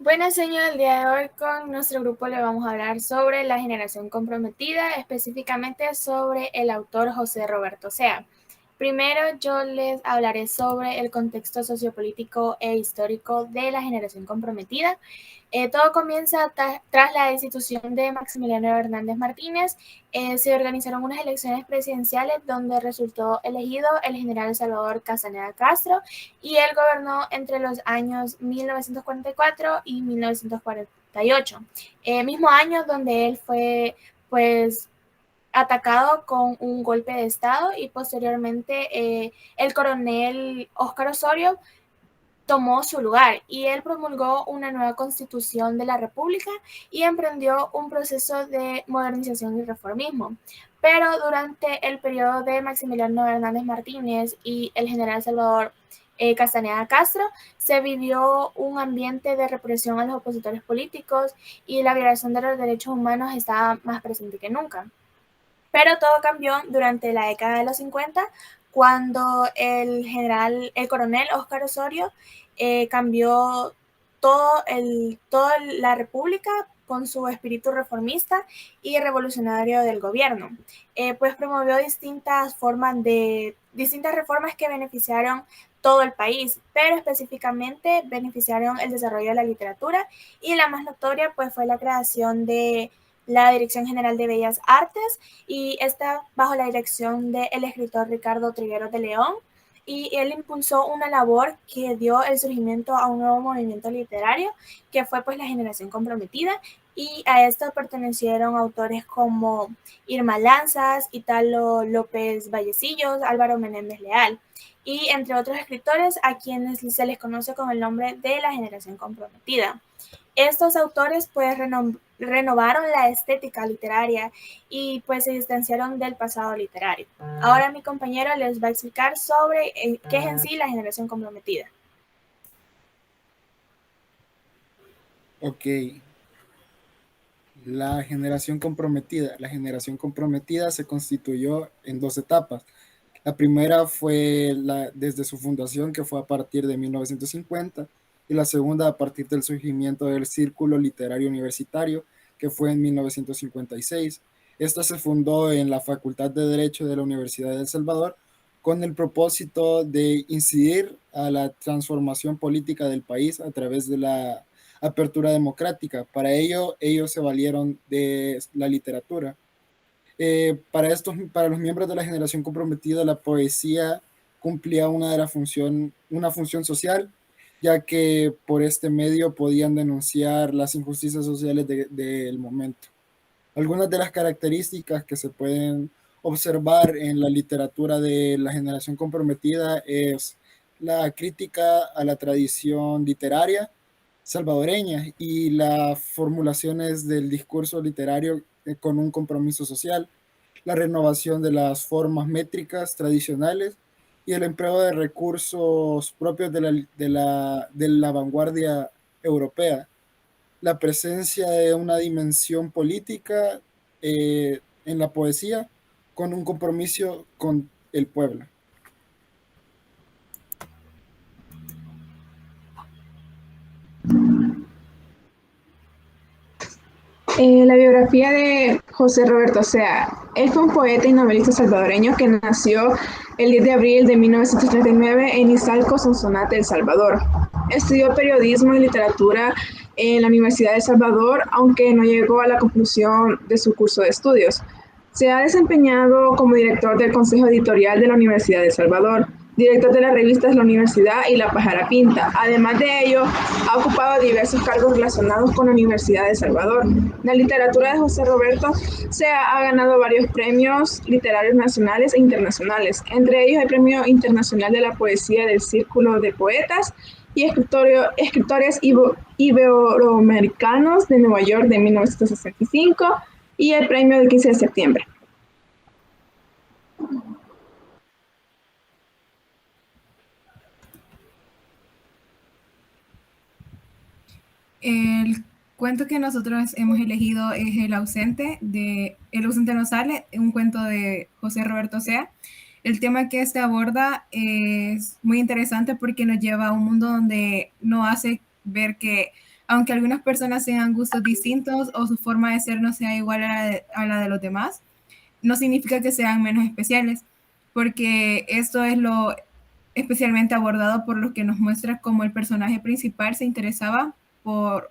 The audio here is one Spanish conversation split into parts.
Bueno, señor, el día de hoy con nuestro grupo le vamos a hablar sobre la generación comprometida, específicamente sobre el autor José Roberto Sea. Primero yo les hablaré sobre el contexto sociopolítico e histórico de la generación comprometida. Todo comienza tras la destitución de Maximiliano Hernández Martínez. Se organizaron unas elecciones presidenciales donde resultó elegido el general Salvador Castaneda Castro y él gobernó entre los años 1944 y 1948, mismo año donde él fue pues atacado con un golpe de estado y posteriormente el coronel Óscar Osorio tomó su lugar y él promulgó una nueva constitución de la República y emprendió un proceso de modernización y reformismo. Pero durante el periodo de Maximiliano Hernández Martínez y el general Salvador Castaneda Castro, se vivió un ambiente de represión a los opositores políticos y la violación de los derechos humanos estaba más presente que nunca. Pero todo cambió durante la década de los 50, cuando el coronel Óscar Osorio cambió toda la República con su espíritu reformista y revolucionario del gobierno. Pues promovió distintas reformas que beneficiaron todo el país, pero específicamente beneficiaron el desarrollo de la literatura y la más notoria pues fue la creación de la Dirección General de Bellas Artes y está bajo la dirección del escritor Ricardo Trigueros de León, y él impulsó una labor que dio el surgimiento a un nuevo movimiento literario que fue pues la generación comprometida, y a esto pertenecieron autores como Irma Lanzas, Italo López Vallecillos, Álvaro Menéndez Leal y entre otros escritores a quienes se les conoce con el nombre de la generación comprometida. Estos autores pues renovaron la estética literaria y pues se distanciaron del pasado literario. Ahora mi compañero les va a explicar sobre qué es en sí la generación comprometida. Ok, la generación comprometida. La generación comprometida se constituyó en dos etapas. La primera fue desde su fundación, que fue a partir de 1950, y la segunda a partir del surgimiento del Círculo Literario Universitario, que fue en 1956. Esta se fundó en la Facultad de Derecho de la Universidad de El Salvador con el propósito de incidir a la transformación política del país a través de la apertura democrática. Para ello, ellos se valieron de la literatura. Para los miembros de la generación comprometida, la poesía cumplía una función social, ya que por este medio podían denunciar las injusticias sociales del momento. Algunas de las características que se pueden observar en la literatura de la generación comprometida es la crítica a la tradición literaria salvadoreña y las formulaciones del discurso literario con un compromiso social, la renovación de las formas métricas tradicionales y el empleo de recursos propios de la vanguardia europea, la presencia de una dimensión política en la poesía con un compromiso con el pueblo. La biografía de José Roberto Sea. Él fue un poeta y novelista salvadoreño que nació el 10 de abril de 1939 en Izalco, Sonsonate, El Salvador. Estudió periodismo y literatura en la Universidad de El Salvador, aunque no llegó a la conclusión de su curso de estudios. Se ha desempeñado como director del Consejo Editorial de la Universidad de El Salvador, director de las revistas La Universidad y La Pájara Pinta. Además de ello, ha ocupado diversos cargos relacionados con la Universidad de El Salvador. La literatura de José Roberto ha ganado varios premios literarios nacionales e internacionales. Entre ellos el Premio Internacional de la Poesía del Círculo de Poetas y escritores iberoamericanos de Nueva York de 1965 y el Premio del 15 de septiembre. El cuento que nosotros hemos elegido es El ausente no sale, un cuento de José Roberto Sea. El tema que se aborda es muy interesante porque nos lleva a un mundo donde no hace ver que Aunque algunas personas tengan gustos distintos o su forma de ser no sea igual a la de los demás, no significa que sean menos especiales, porque esto es lo especialmente abordado por lo que nos muestra cómo el personaje principal se interesaba por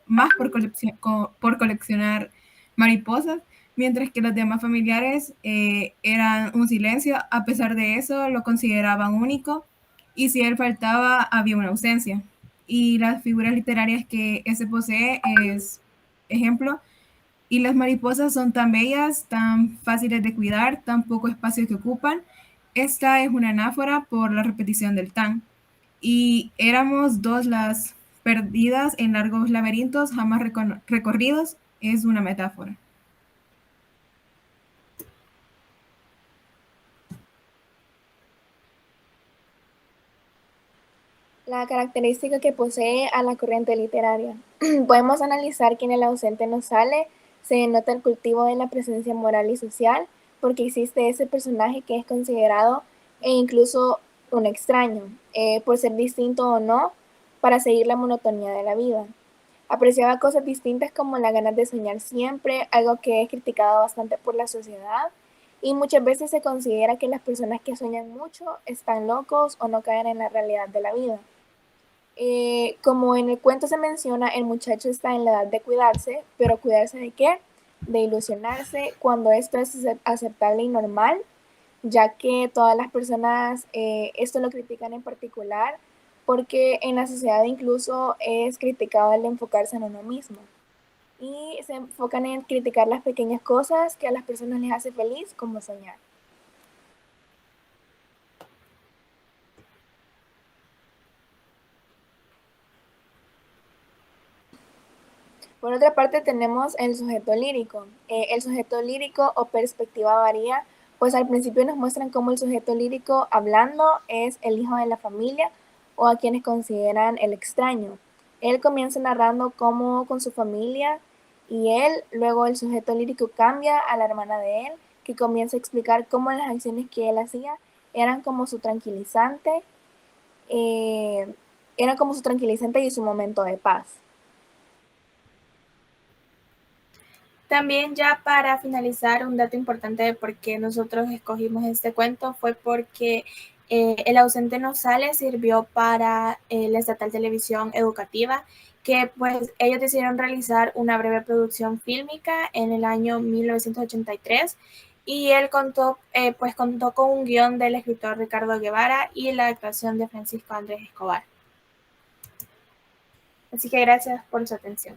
coleccionar mariposas, mientras que los demás familiares eran un silencio. A pesar de eso, lo consideraban único, y si él faltaba, había una ausencia. Y las figuras literarias que ese posee es ejemplo. Y las mariposas son tan bellas, tan fáciles de cuidar, tan poco espacio que ocupan. Esta es una anáfora por la repetición del tan. Y éramos dos las perdidas en largos laberintos jamás recorridos. Es una metáfora. La característica que posee a la corriente literaria. Podemos analizar que en el ausente no sale, se denota el cultivo de la presencia moral y social, porque existe ese personaje que es considerado e incluso un extraño, por ser distinto o no, para seguir la monotonía de la vida. Apreciaba cosas distintas como las ganas de soñar siempre, algo que es criticado bastante por la sociedad, y muchas veces se considera que las personas que sueñan mucho están locos o no caen en la realidad de la vida. Como en el cuento se menciona, el muchacho está en la edad de cuidarse, pero ¿cuidarse de qué? De ilusionarse, cuando esto es aceptable y normal, ya que todas las personas esto lo critican en particular, porque en la sociedad incluso es criticado el enfocarse en uno mismo. Y se enfocan en criticar las pequeñas cosas que a las personas les hace feliz, como soñar. Por otra parte tenemos el sujeto lírico. El sujeto lírico o perspectiva varía, pues al principio nos muestran cómo el sujeto lírico hablando es el hijo de la familia o a quienes consideran el extraño. Él comienza narrando cómo con su familia y él, luego el sujeto lírico cambia a la hermana de él, que comienza a explicar cómo las acciones que él hacía eran como su tranquilizante, eh, eran como su tranquilizante y su momento de paz. También ya para finalizar, un dato importante de por qué nosotros escogimos este cuento fue porque El ausente no sale sirvió para la estatal televisión educativa, que pues ellos decidieron realizar una breve producción fílmica en el año 1983 y él contó con un guión del escritor Ricardo Guevara y la actuación de Francisco Andrés Escobar. Así que gracias por su atención.